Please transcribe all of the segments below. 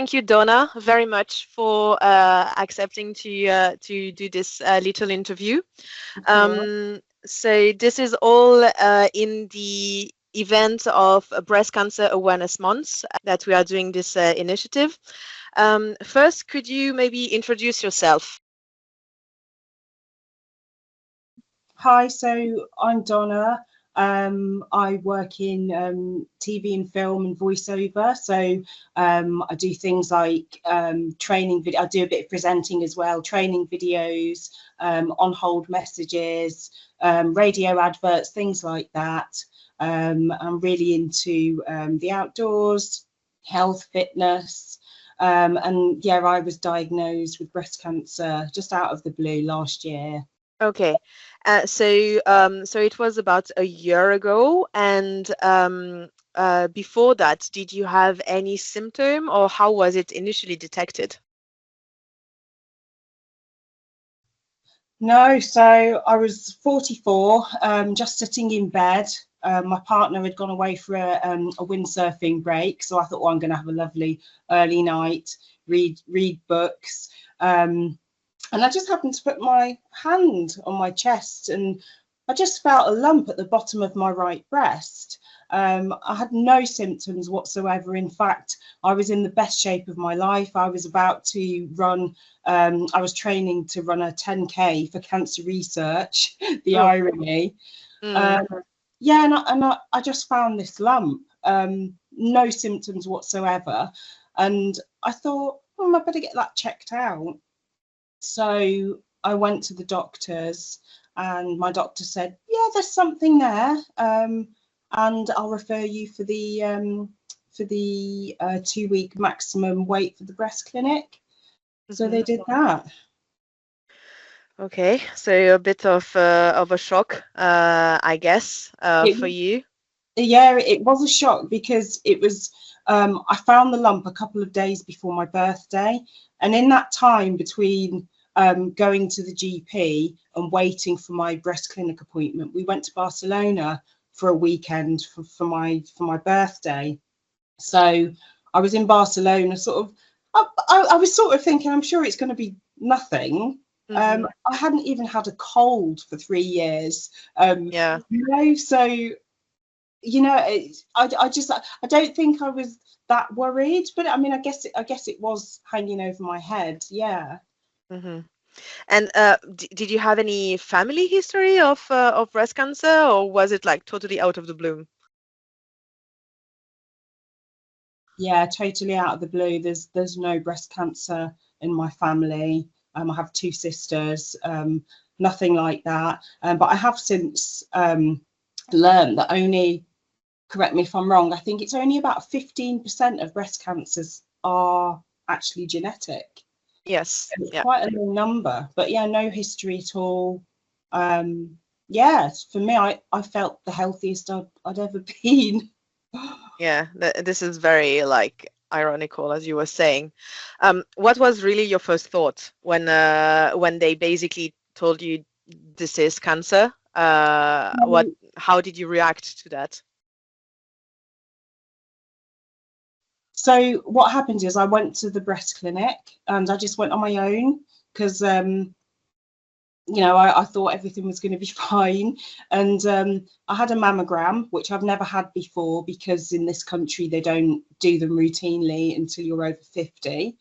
thank you, Donna, very much for accepting to do this little interview. So this is all in the event of Breast Cancer Awareness Month that we are doing this initiative. First, could you maybe introduce yourself? Hi, so I'm Donna. I work in TV and film and voiceover. So I do things like training video. I do a bit of presenting as well, training videos, on hold messages, radio adverts, things like that. I'm really into the outdoors, health, fitness. And yeah, I was diagnosed with breast cancer just out of the blue last year. Okay, so it was about a year ago, and before that, did you have any symptom, or how was it initially detected? No, so I was 44, just sitting in bed. My partner had gone away for a windsurfing break, so I thought, well, I'm going to have a lovely early night, read books. And I just happened to put my hand on my chest, and I just felt a lump at the bottom of my right breast. I had no symptoms whatsoever. In fact, I was in the best shape of my life. I was about to run, I was training to run a 10K for cancer research, the irony. Yeah, and I just found this lump, no symptoms whatsoever. And I thought, I better get that checked out. So I went to the doctors, and my doctor said, yeah, there's something there, and I'll refer you for the 2-week maximum wait for the breast clinic. So they did that. Okay, so a bit of a shock, I guess, for you. Yeah, it was a shock because it was, I found the lump a couple of days before my birthday. And in that time between going to the GP and waiting for my breast clinic appointment, we went to Barcelona for a weekend for my birthday. So I was in Barcelona, sort of, I was sort of thinking, I'm sure it's going to be nothing. I hadn't even had a cold for 3 years. Yeah. You know, so, you know, I don't think I was that worried, but I mean, I guess it was hanging over my head. Yeah. And did you have any family history of breast cancer, or was it like totally out of the blue? Yeah, totally out of the blue. There's no breast cancer in my family. I have 2 sisters, nothing like that. But I have since learned that only, correct me if I'm wrong, I think it's only about 15% of breast cancers are actually genetic. Yes. It's quite a low number, but yeah, no history at all. Yeah, for me, I felt the healthiest I'd ever been. Yeah, this is very like ironical, as you were saying. What was really your first thought when they basically told you this is cancer? How did you react to that? So what happened is I went to the breast clinic, and I just went on my own because you know, I thought everything was going to be fine. And I had a mammogram, which I've never had before because in this country they don't do them routinely until you're over 50.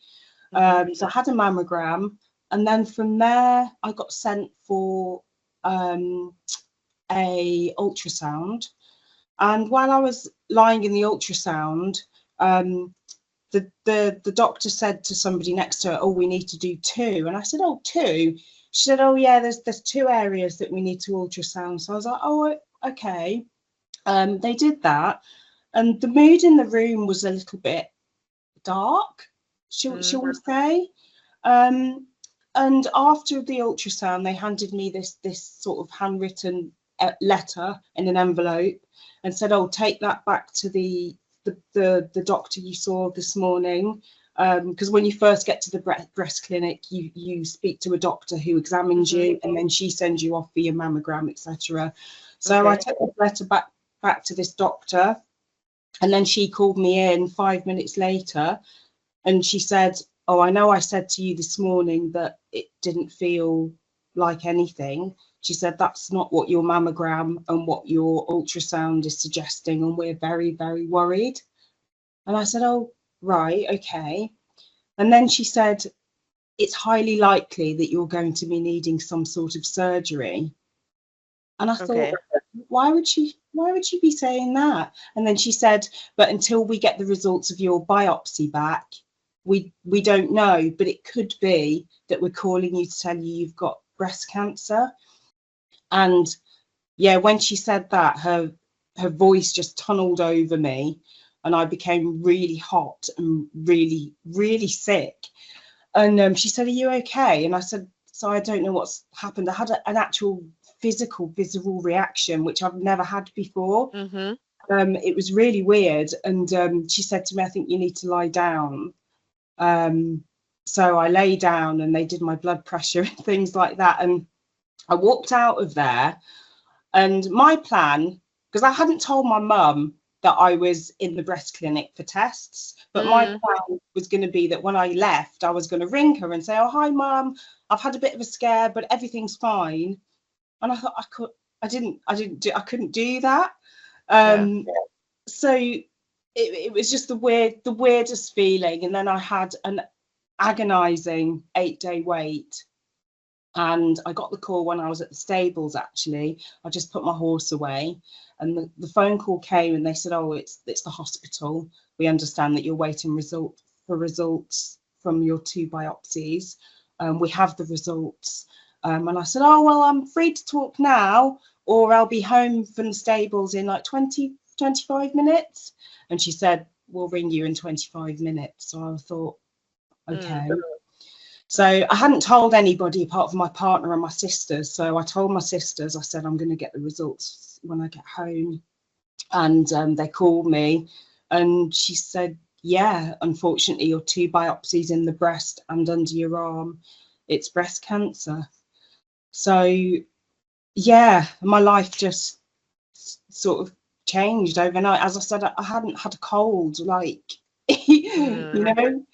So I had a mammogram, and then from there I got sent for a ultrasound. And while I was lying in the ultrasound, the doctor said to somebody next to her, oh, we need to do 2. And I said, oh, 2? She said, oh yeah, there's 2 areas that we need to ultrasound. So I was like, oh, okay. They did that, and the mood in the room was a little bit dark, shall we say. And after the ultrasound, they handed me this sort of handwritten letter in an envelope and said, oh, take that back to the doctor you saw this morning, because when you first get to the breast clinic, you speak to a doctor who examines you, and then she sends you off for your mammogram, etc. So I took the letter back to this doctor, and then she called me in 5 minutes later, And she said, oh, I know I said to you this morning that it didn't feel like anything. She said, that's not what your mammogram and what your ultrasound is suggesting, and we're very, very worried. And I said, oh, right, okay. And then she said, it's highly likely that you're going to be needing some sort of surgery. And I thought, Okay. why would she be saying that? And then she said, but until we get the results of your biopsy back, we don't know, but it could be that we're calling you to tell you you've got breast cancer. And yeah, when she said that, her voice just tunneled over me, and I became really hot and really, really sick. And she said, are you okay? And I said, so I don't know what's happened. I had an actual physical, visceral reaction, which I've never had before. Mm-hmm. It was really weird. And she said to me, I think you need to lie down. So I lay down, and they did my blood pressure and things like that. And I walked out of there, and my plan, because I hadn't told my mum that I was in the breast clinic for tests, but my plan was going to be that when I left, I was going to ring her and say, oh, hi, Mum, I've had a bit of a scare, but everything's fine. And I thought I couldn't do that. So it was just the weirdest feeling. And then I had an agonizing 8-day wait. And I got the call when I was at the stables, actually. I just put my horse away, and the phone call came, and they said, oh, it's the hospital. We understand that you're waiting for results from your 2 biopsies. We have the results. And I said, oh, well, I'm free to talk now, or I'll be home from the stables in like 25 minutes. And she said, we'll ring you in 25 minutes. So I thought, okay. So I hadn't told anybody apart from my partner and my sisters. So I told my sisters, I said, I'm going to get the results when I get home. And they called me, and she said, yeah, unfortunately, your 2 biopsies in the breast and under your arm, it's breast cancer. So yeah, my life just sort of changed overnight. As I said, I hadn't had a cold, like, you know,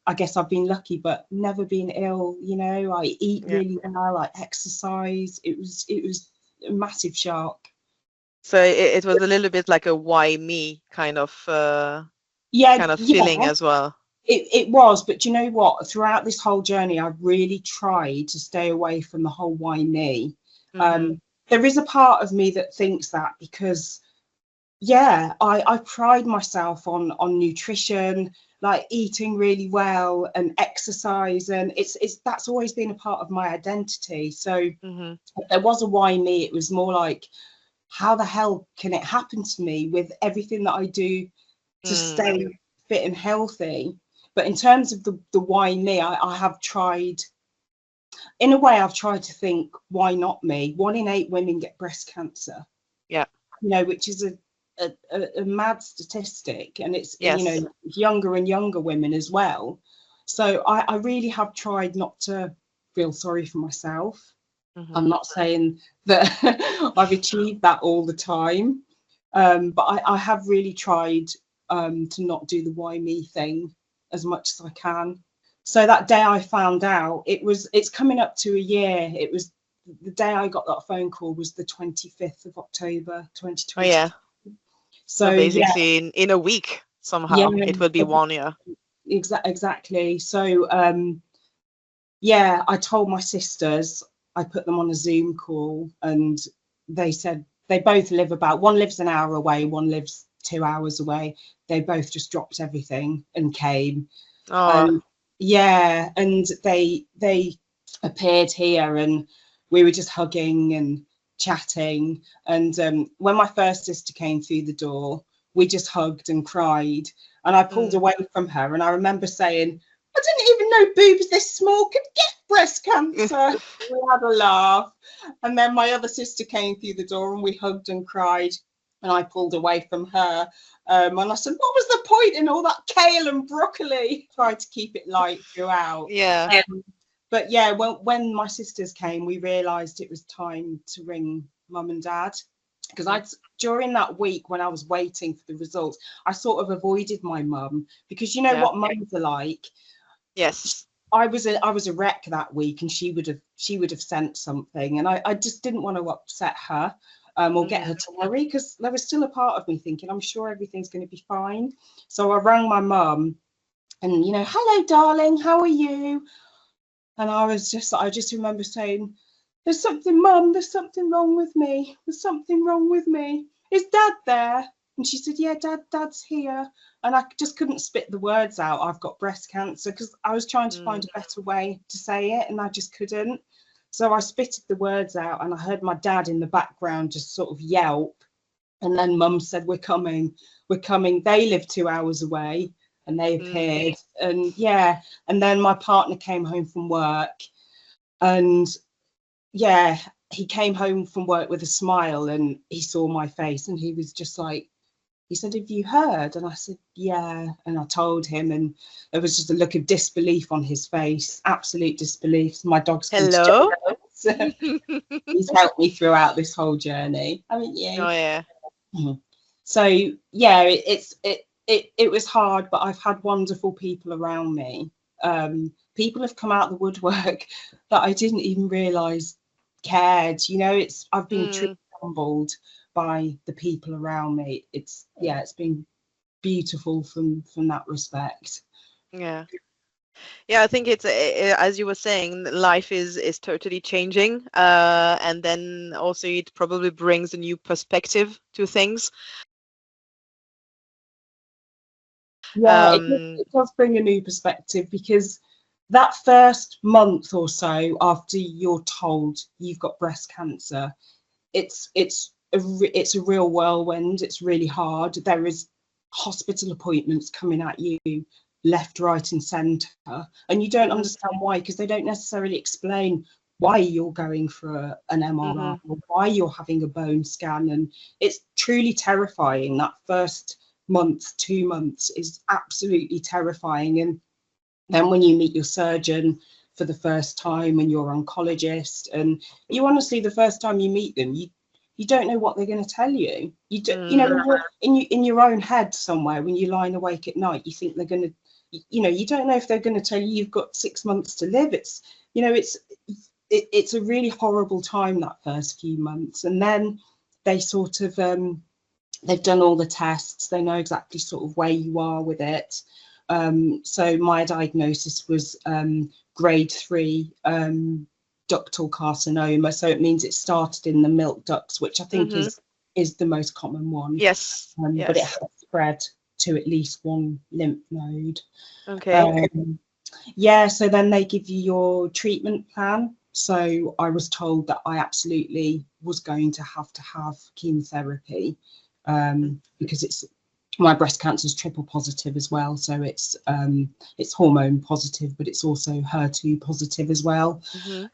I guess I've been lucky, but never been ill. You know, I eat really well, I exercise. It was a massive shock. So it was a little bit like a why me kind of feeling as well. It was, but you know what? Throughout this whole journey, I really tried to stay away from the whole why me. There is a part of me that thinks that, because I pride myself on nutrition, like eating really well and exercise, and it's that's always been a part of my identity. So there was a why me. It was more like, how the hell can it happen to me with everything that I do to stay fit and healthy? But in terms of the why me, I have tried, in a way, I've tried to think, why not me? 1 in 8 women get breast cancer. Yeah. You know, which is a mad statistic, and it's Yes. you know, younger and younger women as well. So I really have tried not to feel sorry for myself. I'm not saying that I've achieved that all the time, but I have really tried to not do the why me thing as much as I can. So that day I found out, it's coming up to a year. It was the day I got that phone call was the 25th of October 2020. Oh yeah. So basically in a week somehow it will be 1 year. Exactly. So I told my sisters, I put them on a Zoom call, and they said they both live one lives an hour away, one lives 2 hours away. They both just dropped everything and came. And they appeared here, and we were just hugging and chatting. And when my first sister came through the door, we just hugged and cried, and I pulled away from her, and I remember saying, I didn't even know boobs this small could get breast cancer. We had a laugh. And then my other sister came through the door, and we hugged and cried, and I pulled away from her. And I said, what was the point in all that kale and broccoli? Tried to keep it light throughout. But when my sisters came, we realised it was time to ring Mum and Dad. because during that week when I was waiting for the results, I sort of avoided my mum, because you know what mums are like. Yes. I was a wreck that week, and she would have sent something, and I just didn't want to upset her, or get her to worry, because there was still a part of me thinking, I'm sure everything's going to be fine. So I rang my mum, and hello darling, how are you? And I just remember saying, there's something, mum, there's something wrong with me. There's something wrong with me. Is dad there? And she said, yeah, dad's here. And I just couldn't spit the words out, I've got breast cancer, because I was trying to find a better way to say it, and I just couldn't. So I spitted the words out, and I heard my dad in the background just sort of yelp. And then mum said, we're coming. They live 2 hours away, and they appeared. And and then my partner came home from work, and he came home from work with a smile, and he saw my face, and he was just like, he said, have you heard? And I said, yeah. And I told him, and there was just a look of disbelief on his face, absolute disbelief. My dog's Hello. He's helped me throughout this whole journey. I mean, Oh yeah. So yeah, it was hard, but I've had wonderful people around me. People have come out of the woodwork that I didn't even realise cared. I've been truly humbled by the people around me. It's been beautiful from that respect. Yeah. I think it's as you were saying, life is totally changing, and then also it probably brings a new perspective to things. It does bring a new perspective, because that first month or so after you're told you've got breast cancer, it's a real whirlwind. It's really hard. There is hospital appointments coming at you left, right and centre, and you don't understand why, because they don't necessarily explain why you're going for an MRI or why you're having a bone scan. And it's truly terrifying. That first month, 2 months is absolutely terrifying. And then when you meet your surgeon for the first time, and your oncologist, and you honestly, the first time you meet them, you don't know what they're going to tell you. In your own head somewhere, when you're lying awake at night, you think they're going to, you don't know if they're going to tell you you've got 6 months to live. It's a really horrible time, that first few months. And then they sort of they've done all the tests, they know exactly sort of where you are with it. So my diagnosis was grade 3 ductal carcinoma. So it means it started in the milk ducts, which I think is the most common one. Yes. But it has spread to at least one lymph node. Okay. So then they give you your treatment plan. So I was told that I absolutely was going to have chemotherapy, because my breast cancer is triple positive as well. So it's hormone positive, but it's also HER2 positive as well.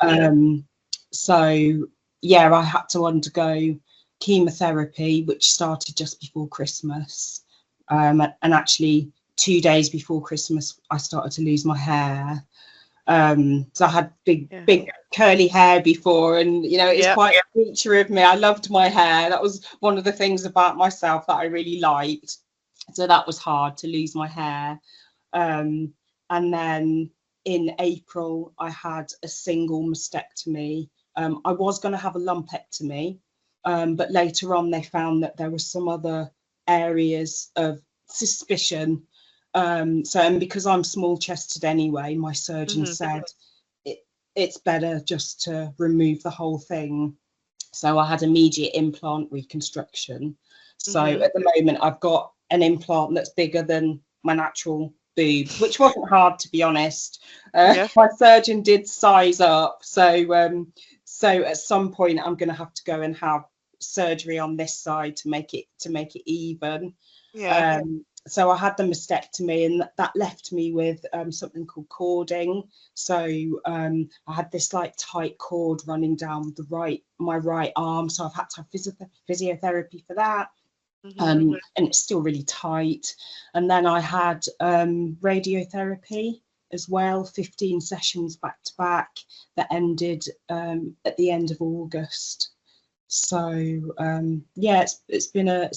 I had to undergo chemotherapy, which started just before Christmas. And actually 2 days before Christmas, I started to lose my hair. So I had big curly hair before, and it's quite a feature of me. I loved my hair. That was one of the things about myself that I really liked. So that was hard, to lose my hair. And then in April, I had a single mastectomy. I was going to have a lumpectomy, but later on they found that there were some other areas of suspicion. And because I'm small chested anyway, my surgeon said it's better just to remove the whole thing. So I had immediate implant reconstruction. So at the moment I've got an implant that's bigger than my natural boob, which wasn't hard, to be honest. My surgeon did size up. So at some point I'm going to have to go and have surgery on this side to make it even. So I had the mastectomy, and that left me with something called cording. So I had this like tight cord running down my right arm. So I've had to have physiotherapy for that. And it's still really tight. And then I had radiotherapy as well, 15 sessions back to back, that ended at the end of August. So yeah, it's been a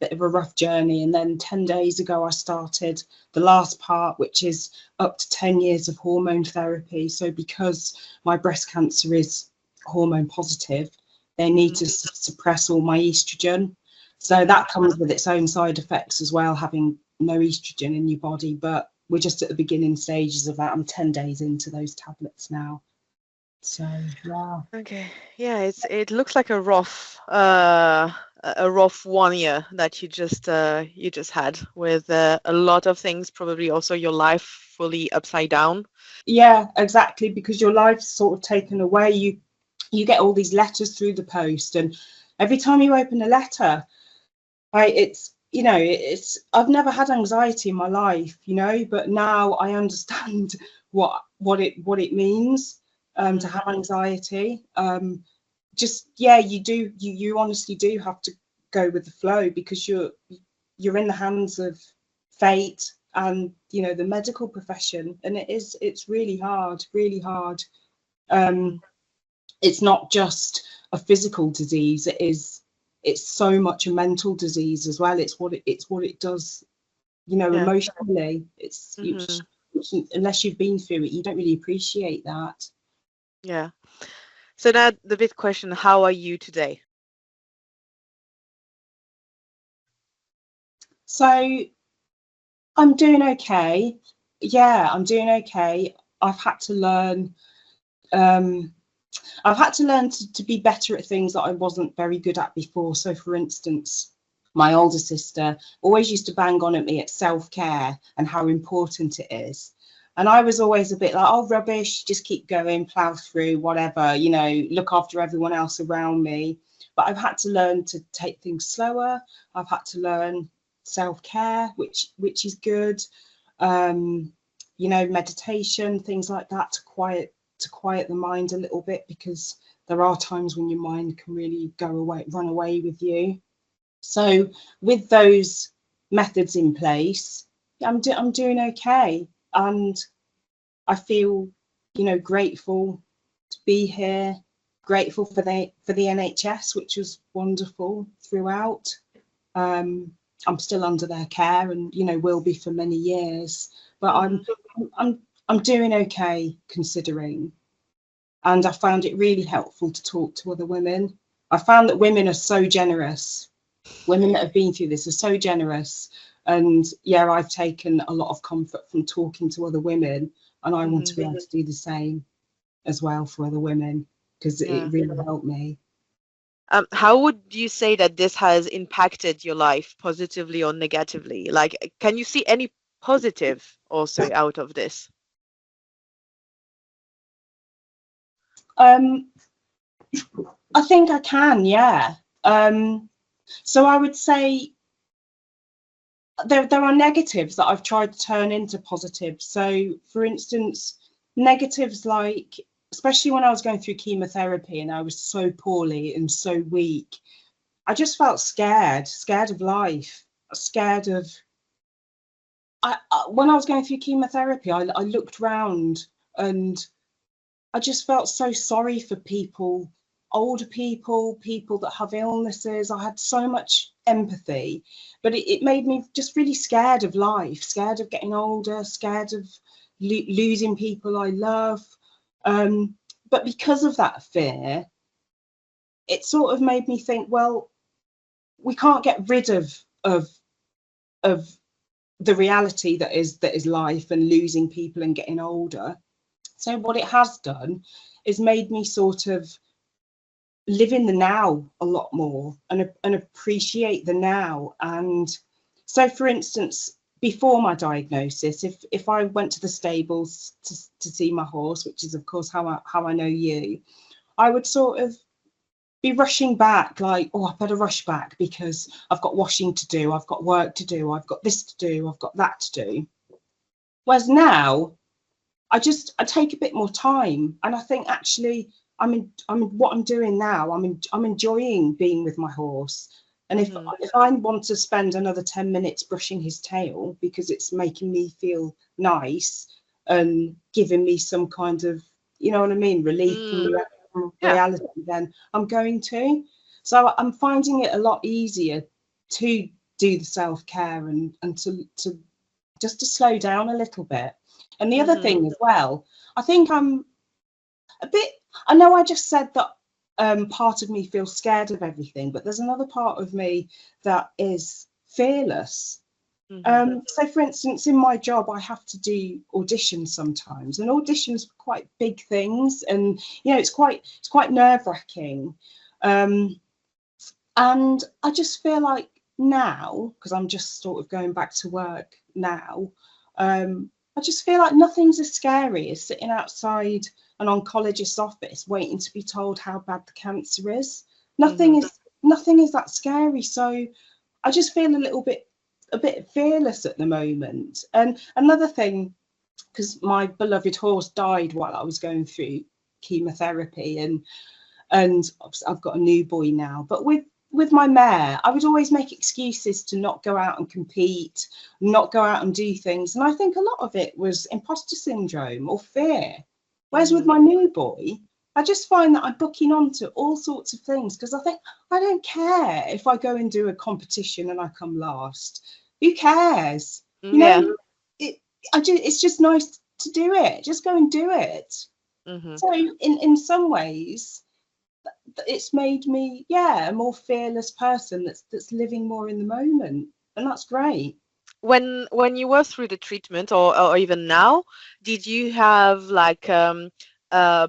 bit of a rough journey. And then 10 days ago I started the last part, which is up to 10 years of hormone therapy. So because my breast cancer is hormone positive, they need to suppress all my estrogen. So that comes with its own side effects as well, having no estrogen in your body. But we're just at the beginning stages of that. I'm 10 days into those tablets now. So yeah. Okay. Yeah, it looks like a rough 1 year that you just had with a lot of things, probably also your life fully upside down. Yeah, exactly, because your life's sort of taken away. You get all these letters through the post, and every time you open a letter, it's I've never had anxiety in my life, but now I understand what it means to have anxiety. You honestly do have to go with the flow, because you're in the hands of fate and the medical profession, and it's really hard, really hard. It's not just a physical disease, it's so much a mental disease as well. It's what it does, emotionally. Unless you've been through it, you don't really appreciate that. Yeah. So now the big question, how are you today? So I'm doing okay. Yeah, I'm doing okay. I've had to learn to be better at things that I wasn't very good at before. So for instance, my older sister always used to bang on at me at self-care and how important it is. And I was always a bit like, oh, rubbish, just keep going, plow through, whatever, look after everyone else around me. But I've had to learn to take things slower. I've had to learn self-care, which is good. Meditation, things like that, to quiet the mind a little bit, because there are times when your mind can really run away with you. So with those methods in place, I'm doing okay, and I feel grateful to be here, grateful for the NHS, which was wonderful throughout. I'm still under their care, and will be for many years, but I'm doing okay, considering. And I found it really helpful to talk to other women. I found that women are so generous. Women that have been through this are so generous. And yeah, I've taken a lot of comfort from talking to other women, and I want to be able to do the same as well for other women, because it really helped me. How would you say that this has impacted your life, positively or negatively? Like, can you see any positive also out of this? I think I can, yeah. So I would say there are negatives that I've tried to turn into positives. So for instance, negatives like, especially when I was going through chemotherapy and I was so poorly and so weak, I just felt scared of life, scared of, when I was going through chemotherapy, I looked round and I just felt so sorry for people, older people that have illnesses. I had so much empathy, but it made me just really scared of life, scared of getting older, scared of losing people I love. But because of that fear, it sort of made me think, well, we can't get rid of the reality that is life and losing people and getting older. So what it has done is made me sort of live in the now a lot more, and appreciate the now. And so for instance, before my diagnosis, if I went to the stables to see my horse, which is of course how I know you, I would sort of be rushing back, like, oh, I better rush back because I've got washing to do, I've got work to do, I've got this to do, I've got that to do. Whereas now I take a bit more time, and I think actually I'm what I'm doing now, I'm enjoying being with my horse. And if I want to spend another 10 minutes brushing his tail because it's making me feel nice and giving me some kind of, you know what I mean, relief from reality, then I'm going to. So I'm finding it a lot easier to do the self-care and to just to slow down a little bit. And the other Mm-hmm. thing as well, I think I'm a bit, I know I just said that part of me feels scared of everything, but there's another part of me that is fearless. Mm-hmm. So for instance, in my job, I have to do auditions sometimes, and auditions are quite big things, and you know, it's quite nerve-wracking. And I just feel like now, because I'm just sort of going back to work now, I just feel like nothing's as scary as sitting outside an oncologist's office waiting to be told how bad the cancer is. Mm-hmm. Nothing is that scary. So I just feel a bit fearless at the moment. And another thing, because my beloved horse died while I was going through chemotherapy, and I've got a new boy now, but with my mare, I would always make excuses to not go out and compete, not go out and do things. And I think a lot of it was imposter syndrome or fear. Whereas with Mm-hmm. my new boy, I just find that I'm booking onto all sorts of things because I think I don't care if I go and do a competition and I come last. Who cares? You Yeah. know, it's just nice to do it. Just go and do it. Mm-hmm. So in some ways, it's made me, yeah, a more fearless person that's living more in the moment, and that's great. When you were through the treatment, or even now, did you have like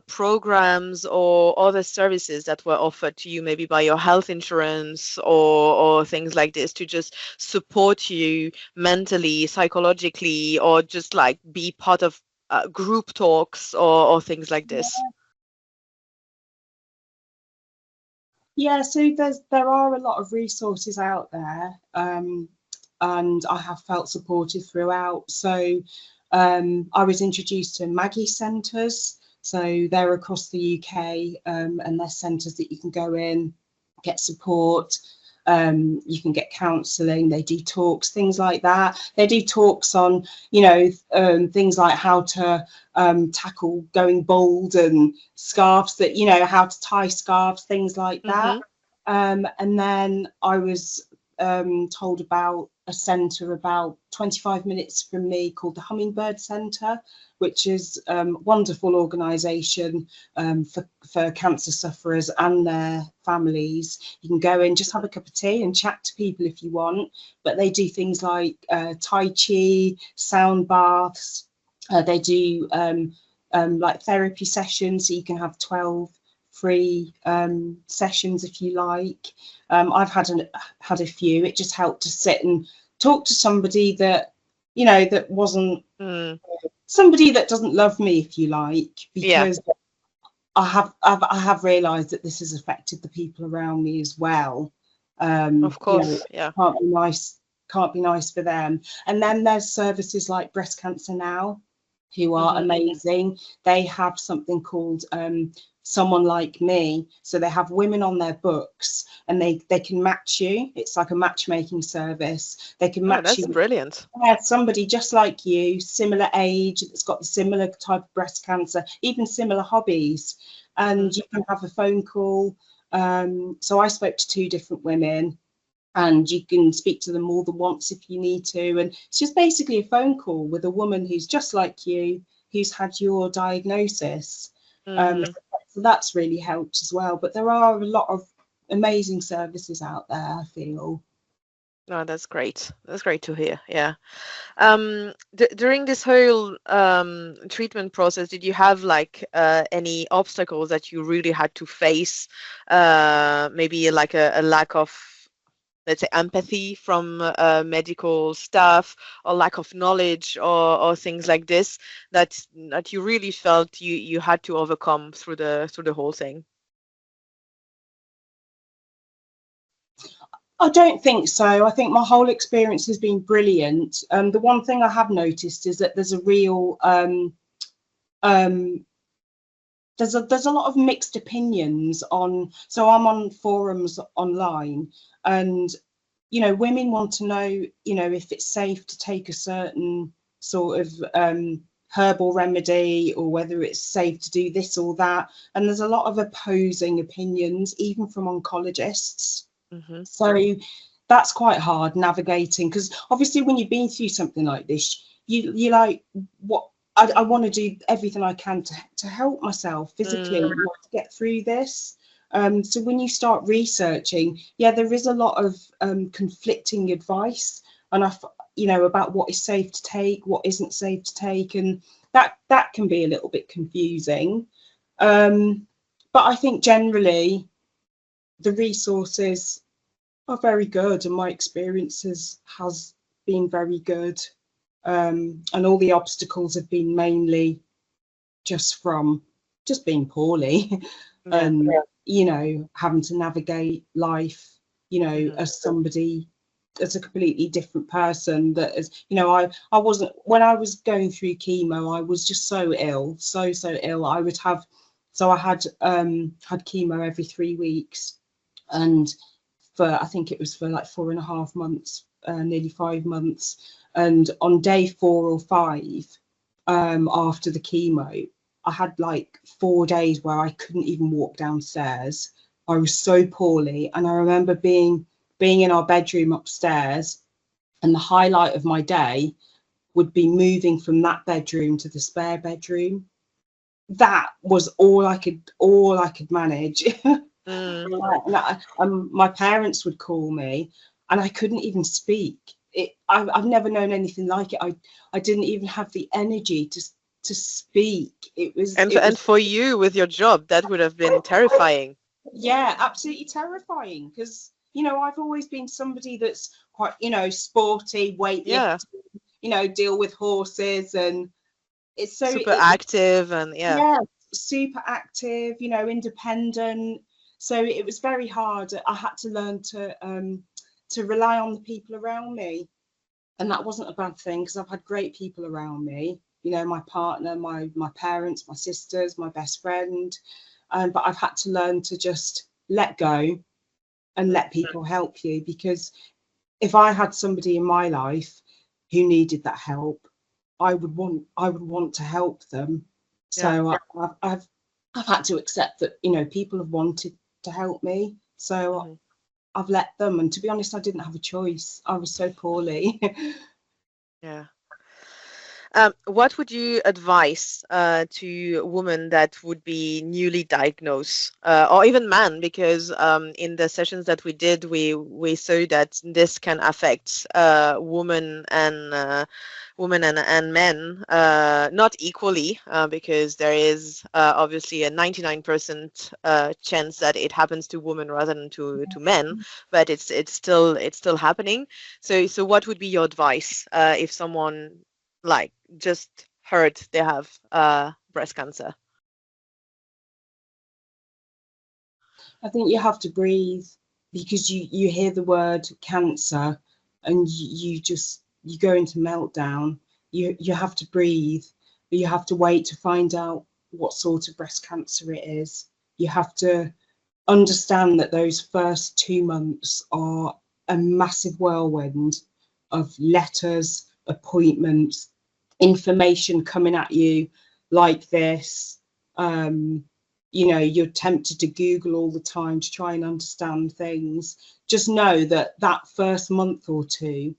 programs or other services that were offered to you, maybe by your health insurance or things like this, to just support you mentally, psychologically, or just like be part of group talks or things like this? Yeah, so there are a lot of resources out there, and I have felt supported throughout. So I was introduced to Maggie centres, so they're across the UK, and they're centres that you can go in, get support. You can get counselling. They do talks, things like that. They do talks on, you know, things like how to tackle going bald, and scarves, that, you know, how to tie scarves, things like that. Mm-hmm. And then I was told about a centre about 25 minutes from me called the Hummingbird Centre, which is a wonderful organisation for cancer sufferers and their families. You can go in, just have a cup of tea and chat to people if you want, but they do things like Tai Chi, sound baths. They do like therapy sessions, so you can have 12 free sessions if you like. I've had a few. It just helped to sit and talk to somebody that, you know, that wasn't Mm. somebody that doesn't love me, if you like, Yeah, because I have realised that this has affected the people around me as well. of You know, course. Yeah. can't be nice for them. And then there's services like Breast Cancer Now, who are Mm-hmm. amazing. They have something called Someone Like Me. So they have women on their books, and they can match you. It's like a matchmaking service. They can Oh, match that's you brilliant. with somebody just like you, similar age, that's got the similar type of breast cancer, even similar hobbies. Mm-hmm. And you can have a phone call. So I spoke to 2 different women, and you can speak to them more than once if you need to. And it's just basically a phone call with a woman who's just like you, who's had your diagnosis. Mm-hmm. So that's really helped as well. But there are a lot of amazing services out there, I feel. Oh, that's great. That's great to hear. Yeah. During this whole treatment process, did you have like any obstacles that you really had to face? Maybe like a lack of, let's say, empathy from medical staff, or lack of knowledge, or things like this that you really felt you had to overcome through the whole thing? I don't think so. I think my whole experience has been brilliant. The one thing I have noticed is that there's a real um, there's a lot of mixed opinions on. So I'm on forums online, and you know, women want to know, you know, if it's safe to take a certain sort of herbal remedy or whether it's safe to do this or that. And there's a lot of opposing opinions, even from oncologists. Mm-hmm. So that's quite hard navigating, because obviously when you've been through something like this, you're like, what? I want to do everything I can to help myself physically to get through this. So when you start researching, yeah, there is a lot of conflicting advice, and about what is safe to take, what isn't safe to take, and that can be a little bit confusing. But I think generally the resources are very good, and my experiences has been very good. And all the obstacles have been mainly just from just being poorly and having to navigate life, as somebody, as a completely different person. That is, I wasn't, when I was going through chemo, I was just so ill, so ill. I had chemo every 3 weeks, and I think it was for like 4.5 months, nearly 5 months. And on day 4 or 5, after the chemo, I had like 4 days where I couldn't even walk downstairs. I was so poorly, and I remember being in our bedroom upstairs, and the highlight of my day would be moving from that bedroom to the spare bedroom. That was all I could manage. My parents would call me, and I couldn't even speak. I've never known anything like it. I didn't even have the energy to speak. It was for you with your job, that would have been terrifying. Yeah, absolutely terrifying, because I've always been somebody that's quite sporty, weightlifting, deal with horses, and it's so super active, and super active, independent. So it was very hard. I had to learn to rely on the people around me, and that wasn't a bad thing, because I've had great people around me. My partner, my parents, my sisters, my best friend. But I've had to learn to just let go and let people help you, because if I had somebody in my life who needed that help, I would want to help them. So I've had to accept that people have wanted to help me, so I've let them. And to be honest, I didn't have a choice. I was so poorly. Yeah. What would you advise to women that would be newly diagnosed, or even men? Because in the sessions that we did, we saw that this can affect women and men, not equally, because there is obviously a 99% chance that it happens to women rather than to men, but it's still happening. So what would be your advice if someone like just heard they have breast cancer? I think you have to breathe, because you hear the word cancer and you go into meltdown. You have to breathe, but you have to wait to find out what sort of breast cancer it is. You have to understand that those first 2 months are a massive whirlwind of letters, appointments, information coming at you like this. You're tempted to Google all the time to try and understand things. Just know that first month or 2,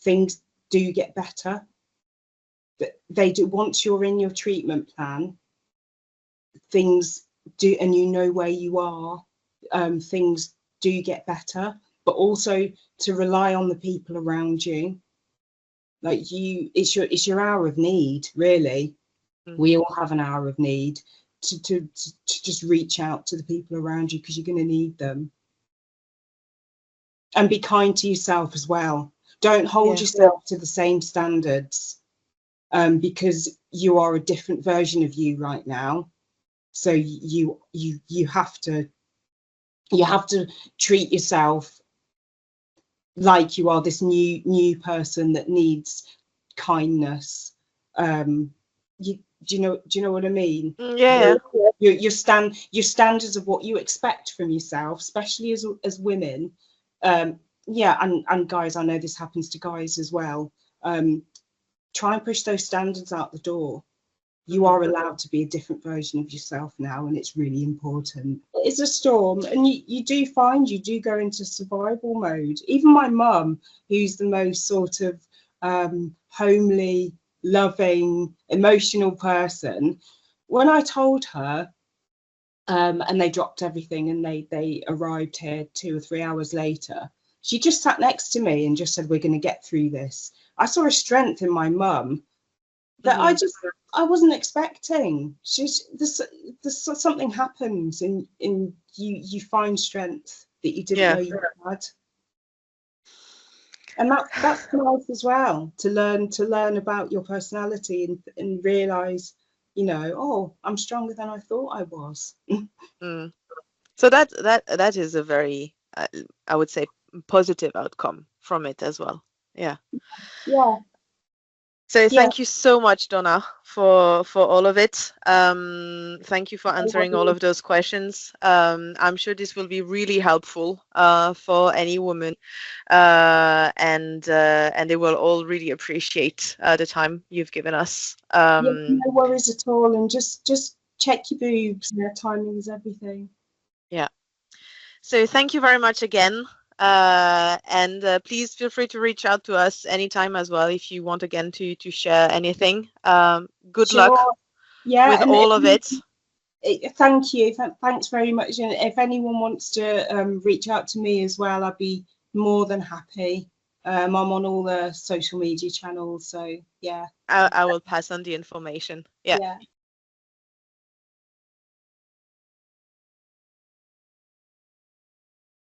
things do get better. They do. Once you're in your treatment plan, things do, and you know where you are, things do get better. But also to rely on the people around you. Like it's your hour of need, really. We all have an hour of need to just reach out to the people around you, because you're going to need them. And be kind to yourself as well. Don't hold yourself to the same standards, because you are a different version of you right now. So you have to treat yourself like you are this new person that needs kindness. Do you know what I mean? Yeah. Your standards of what you expect from yourself, especially as women. And guys, I know this happens to guys as well. Try and push those standards out the door. You are allowed to be a different version of yourself now, and it's really important. It's a storm, and you do go into survival mode. Even my mum, who's the most sort of homely, loving, emotional person, when I told her, and they dropped everything and they arrived here 2 or 3 hours later, she just sat next to me and just said, "We're going to get through this." I saw a strength in my mum that I wasn't expecting. There's something happens, and you find strength that you didn't know you had. And that's nice as well, to learn about your personality and realize, oh, I'm stronger than I thought I was. So that is a very, I would say, positive outcome from it as well. Yeah. So thank you so much, Donna, for all of it. Thank you for answering all of those questions. I'm sure this will be really helpful for any woman, and they will all really appreciate the time you've given us. No worries at all, and just check your boobs. Timing is everything. Yeah. So thank you very much again. And please feel free to reach out to us anytime as well if you want again to share anything. Good luck with all of it. Thank you. Thanks very much. And if anyone wants to reach out to me as well, I'd be more than happy. I'm on all the social media channels, so yeah. I will pass on the information. Yeah.